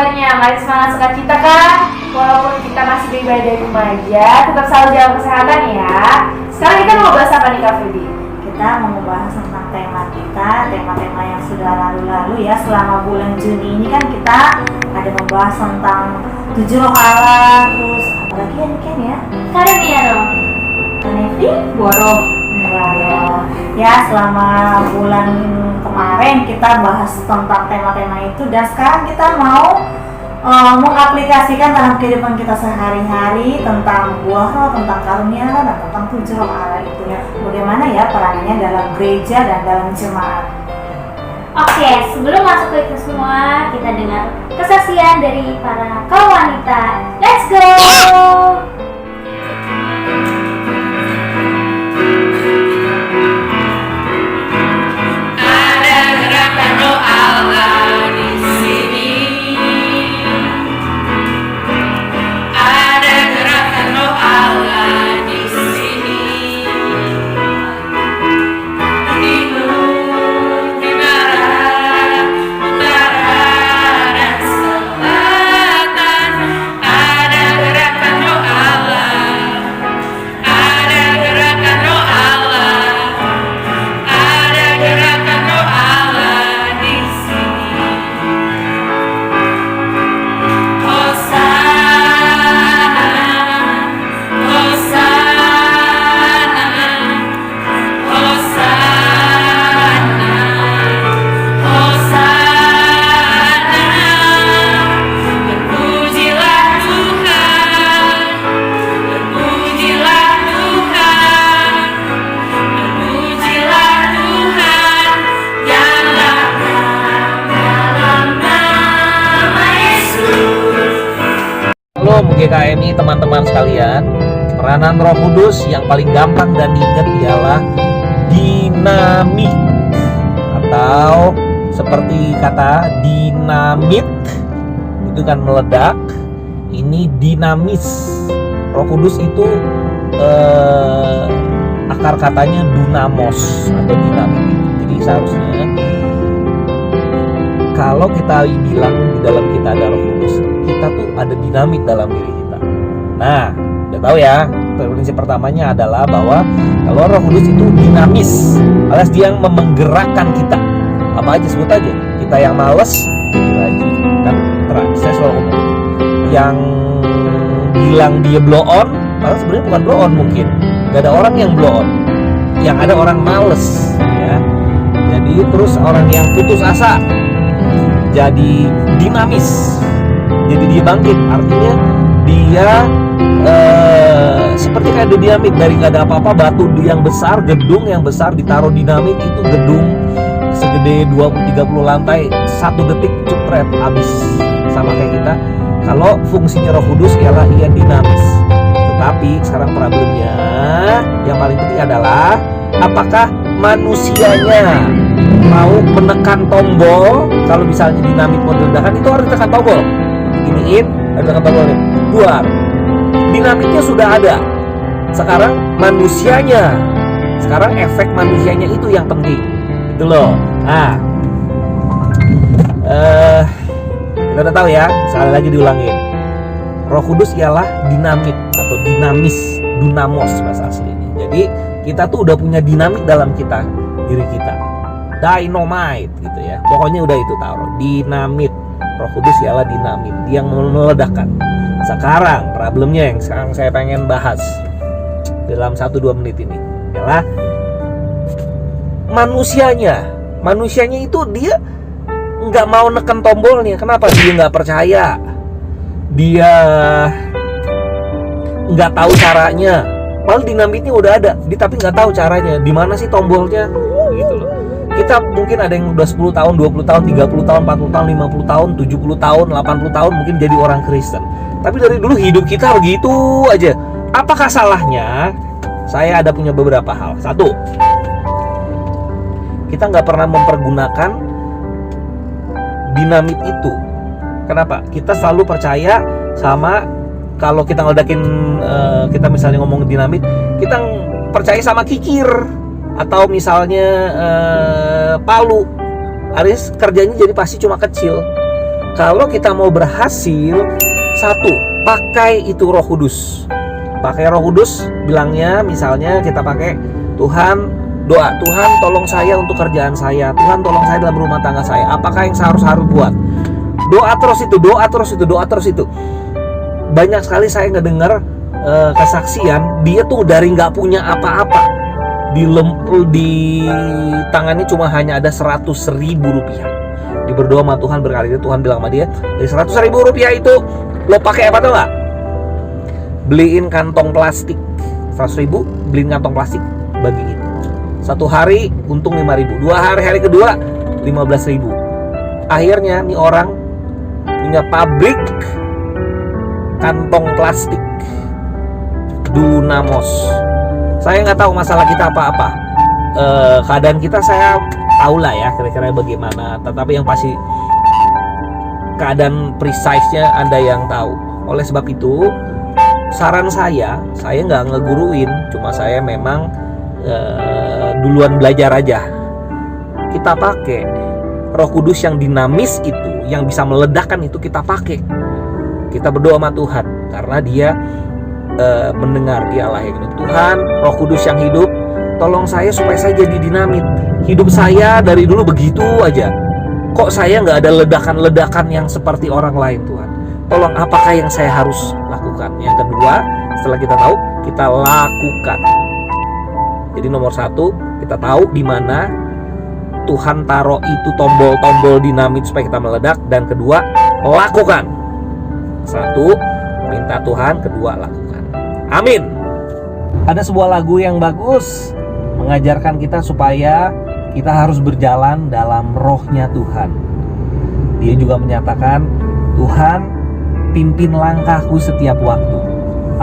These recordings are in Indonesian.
kabarnya? Masih semangat sukacita kan? Walaupun kita masih beribadah dari rumah aja, tetap selalu jaga kesehatan ya. Sekarang kita mau bahas apa nih Kak Fudi? Kita mau membahas tentang tema kita, tema-tema yang sudah lalu-lalu ya. Selama bulan Juni ini kan kita ada membahas tentang 7 roh Allah, terus apalagi ya Niken ya? Karunia dong. Kanevi? Boroh. Ya, selama bulan kemarin kita bahas tentang tema-tema itu, dan sekarang kita mau mengaplikasikan dalam kehidupan kita sehari-hari tentang buah roh, tentang karunia roh, dan tentang 7 roh Allah itu. Bagaimana ya perannya dalam gereja dan dalam jemaat. Oke, sebelum masuk ke itu semua, kita dengar kesaksian dari para kaum wanita. Let's go! GKMI teman-teman sekalian, peranan Roh Kudus yang paling gampang dan diingat ialah dinamik, atau seperti kata dinamit itu kan meledak, ini dinamis. Roh Kudus itu akar katanya dunamos atau dinamit itu. Jadi seharusnya kalau kita bilang di dalam kita ada Roh Kudus, kita tuh ada dinamit dalam diri kita. Nah, udah tahu ya, prinsip pertamanya adalah bahwa kalau Roh Kudus itu dinamis, alias dia yang menggerakkan kita. Apa aja, sebut aja. Kita yang males, rajin. Kan saya selalu ngomong itu. Yang bilang dia blow on, padahal sebenarnya bukan blow on mungkin. Gak ada orang yang blow on. Yang ada orang males, ya. Jadi terus orang yang putus asa jadi dinamis, jadi dia bangkit, artinya dia seperti kayak ada dinamit, dari nggak ada apa-apa, batu yang besar, gedung yang besar ditaruh dinamit, itu gedung segede 20-30 lantai, 1 detik cepret habis. Sama kayak kita, kalau fungsinya Roh Kudus ialah ia dinamis. Tetapi sekarang problemnya yang paling penting adalah apakah manusianya mau menekan tombol. Kalau misalnya dinamit mau diledakkan, itu harus tekan tombol, giniin, harus tekan tombol, buar. Dinamitnya sudah ada, sekarang manusianya, sekarang efek manusianya itu yang penting, itu loh. Nah, kita udah tahu ya, sekali lagi diulangin, Roh Kudus ialah dinamit atau dinamis, dunamos bahasa aslinya. Jadi kita tuh udah punya dinamit dalam kita, diri kita, dynamite gitu ya. Pokoknya udah itu taruh dinamit. Roh Kudus ialah dinamit, dia yang meledakkan. Sekarang problemnya yang sekarang saya pengen bahas dalam 1-2 menit ini adalah manusianya. Manusianya itu dia nggak mau neken tombolnya. Kenapa? Dia nggak percaya, dia nggak tahu caranya. Padahal dinamitnya udah ada, tapi nggak tahu caranya. Di mana sih tombolnya? Gitu loh. Kita mungkin ada yang udah 10 tahun, 20 tahun, 30 tahun, 40 tahun, 50 tahun, 70 tahun, 80 tahun mungkin jadi orang Kristen. Tapi dari dulu hidup kita begitu aja. Apakah salahnya? Saya ada punya beberapa hal. 1, kita nggak pernah mempergunakan dinamit itu. Kenapa? Kita selalu percaya sama, kalau kita ngeledakin, kita misalnya ngomong dinamit, kita percaya sama kikir atau misalnya palu. Aris kerjanya jadi pasti cuma kecil. Kalau kita mau berhasil, satu, pakai itu Roh Kudus. Pakai Roh Kudus, bilangnya misalnya kita pakai Tuhan, doa, Tuhan tolong saya untuk kerjaan saya, Tuhan tolong saya dalam rumah tangga saya. Apakah yang saya harus buat? Doa terus itu, doa terus itu, doa terus itu. Banyak sekali saya ngedengar kesaksian, dia tuh dari nggak punya apa-apa, di tangannya cuma hanya ada 100.000 rupiah. Dia berdoa sama Tuhan berkali-kali, Tuhan bilang sama dia, dari 100.000 rupiah itu lo pakai apa tuh nggak? Beliin kantong plastik. 100.000 beliin kantong plastik, bagiin. Satu hari untung 5.000, hari kedua 15.000. Akhirnya nih orang punya pabrik kantong plastik, Dunamos. Saya nggak tahu masalah kita apa-apa, keadaan kita saya tahu lah ya kira-kira bagaimana, tetapi yang pasti keadaan precise-nya Anda yang tahu. Oleh sebab itu, saran saya nggak ngeguruin, cuma saya memang duluan belajar aja. Kita pakai Roh Kudus yang dinamis itu, yang bisa meledakkan itu, kita pakai. Kita berdoa sama Tuhan karena Dia mendengar, Dia Allah yang hidup. Tuhan, Roh Kudus yang hidup, tolong saya supaya saya jadi dinamit. Hidup saya dari dulu begitu aja, kok saya nggak ada ledakan-ledakan yang seperti orang lain. Tuhan, tolong, apakah yang saya harus lakukan? Yang kedua, setelah kita tahu, kita lakukan. Jadi nomor satu, kita tahu di mana Tuhan taruh itu tombol-tombol dinamit supaya kita meledak. Dan kedua, lakukan. Satu, minta Tuhan. Kedua, lakukan. Amin. Ada sebuah lagu yang bagus mengajarkan kita supaya kita harus berjalan dalam rohnya Tuhan. Dia juga menyatakan, Tuhan, pimpin langkahku setiap waktu.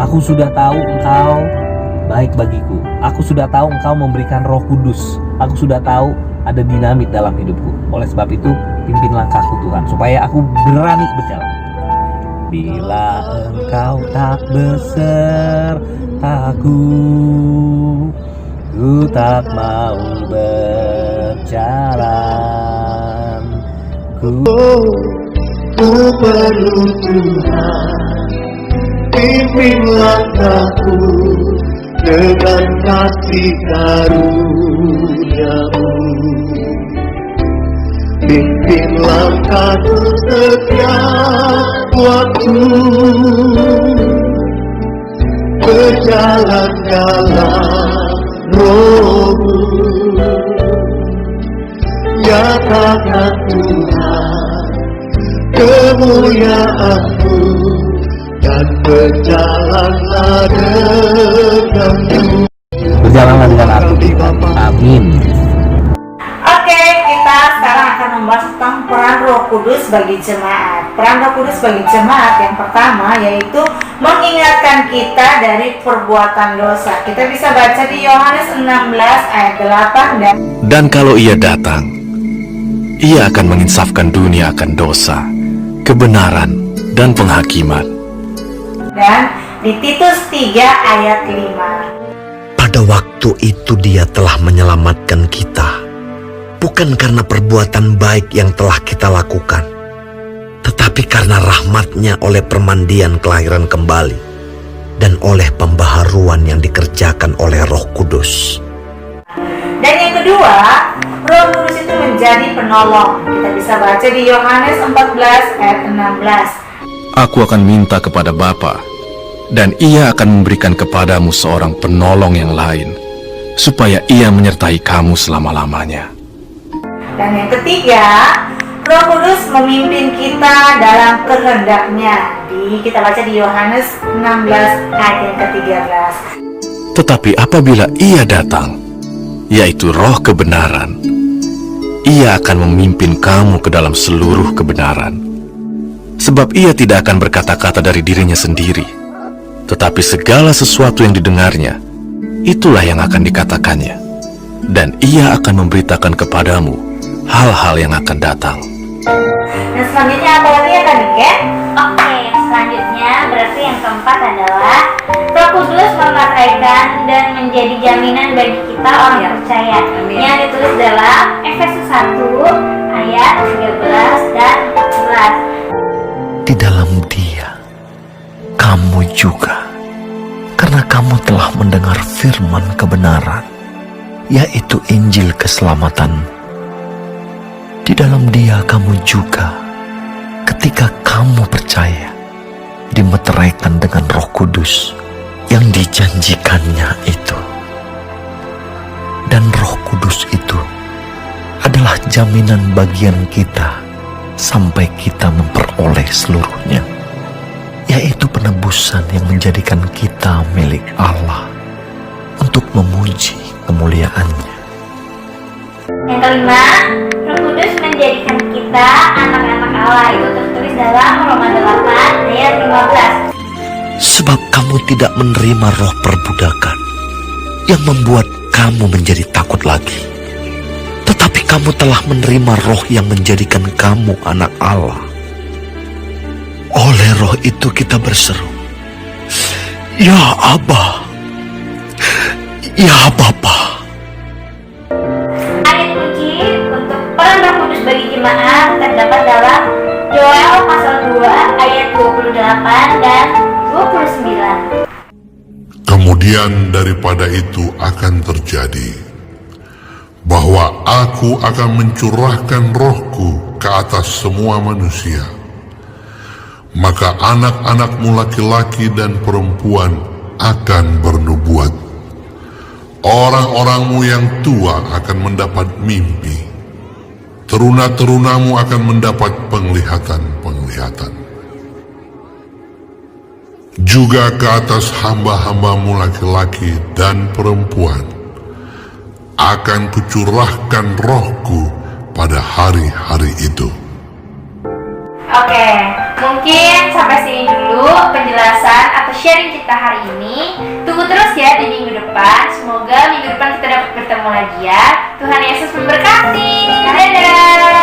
Aku sudah tahu Engkau baik bagiku. Aku sudah tahu Engkau memberikan Roh Kudus. Aku sudah tahu ada dinamit dalam hidupku. Oleh sebab itu, pimpin langkahku Tuhan, supaya aku berani berjalan. Bila Engkau tak besertaku, ku tak mau berjalan. Ku perlu Tuhan, pimpin langkahku dengan kasih karunia-Mu. Pimpin langkahku setiap waktu, berjalan dalam Roh-Mu. Nyatakan Tuhan kemuliaan-Mu, dan berjalanlah denganmu. Berjalanlah dengan aku. Amin. Oke, kita sekarang akan membahas tentang peran Roh Kudus bagi jemaat. Peran Roh Kudus bagi jemaat yang pertama yaitu mengingatkan kita dari perbuatan dosa. Kita bisa baca di Yohanes 16 ayat 8 Dan kalau Ia datang, Ia akan menginsafkan dunia akan dosa, kebenaran, dan penghakiman. dan di Titus 3 ayat 5. Pada waktu itu Dia telah menyelamatkan kita, bukan karena perbuatan baik yang telah kita lakukan, tetapi karena rahmat-Nya oleh permandian kelahiran kembali dan oleh pembaharuan yang dikerjakan oleh Roh Kudus. Dan yang kedua, Roh Kudus itu menjadi penolong. Kita bisa baca di Yohanes 14 ayat 16. Aku akan minta kepada Bapa, dan Ia akan memberikan kepadamu seorang penolong yang lain, supaya Ia menyertai kamu selama-lamanya. Dan yang ketiga, Roh Kudus memimpin kita dalam kehendak-Nya. Kita baca di Yohanes 16 ayat yang ke-13. Tetapi apabila Ia datang, yaitu Roh kebenaran, Ia akan memimpin kamu ke dalam seluruh kebenaran. Sebab Ia tidak akan berkata-kata dari dirinya sendiri, tetapi segala sesuatu yang didengarnya, itulah yang akan dikatakannya. Dan Ia akan memberitakan kepadamu hal-hal yang akan datang. Dan selanjutnya apa lagi ya Kak Niken? Oke, selanjutnya berarti yang keempat adalah Roh Kudus memakaikan dan menjadi jaminan bagi kita orang percaya. Yang ditulis dalam Efesus 1 ayat 13 dan 14. dalam Dia, kamu juga, karena kamu telah mendengar firman kebenaran, yaitu Injil keselamatan. Di dalam Dia kamu juga, ketika kamu percaya, dimeteraikan dengan Roh Kudus yang dijanjikannya itu. Dan Roh Kudus itu adalah jaminan bagian kita sampai kita memperoleh seluruhnya, yaitu penebusan yang menjadikan kita milik Allah untuk memuji kemuliaan-Nya. Yang kelima, Roh Kudus menjadikan kita anak-anak Allah. Itu tertulis dalam Roma 8 ayat 15. Sebab kamu tidak menerima roh perbudakan yang membuat kamu menjadi takut lagi, tetapi kamu telah menerima roh yang menjadikan kamu anak Allah. Oleh roh itu kita berseru, Ya Abba, Ya Bapa. Ayat kunci untuk peran Roh Kudus bagi jemaat terdapat dalam Yoel pasal 2 ayat 28 dan 29. Kemudian daripada itu akan terjadi bahwa aku akan mencurahkan rohku ke atas semua manusia. Maka anak-anakmu laki-laki dan perempuan akan bernubuat. Orang-orangmu yang tua akan mendapat mimpi. Teruna-terunamu akan mendapat penglihatan-penglihatan. Juga ke atas hamba-hambamu laki-laki dan perempuan akan kucurahkan rohku pada hari-hari itu. Oke, mungkin sampai sini dulu penjelasan atau sharing kita hari ini. Tunggu terus ya di minggu depan. Semoga minggu depan kita dapat bertemu lagi ya. Tuhan Yesus memberkati. Dadah.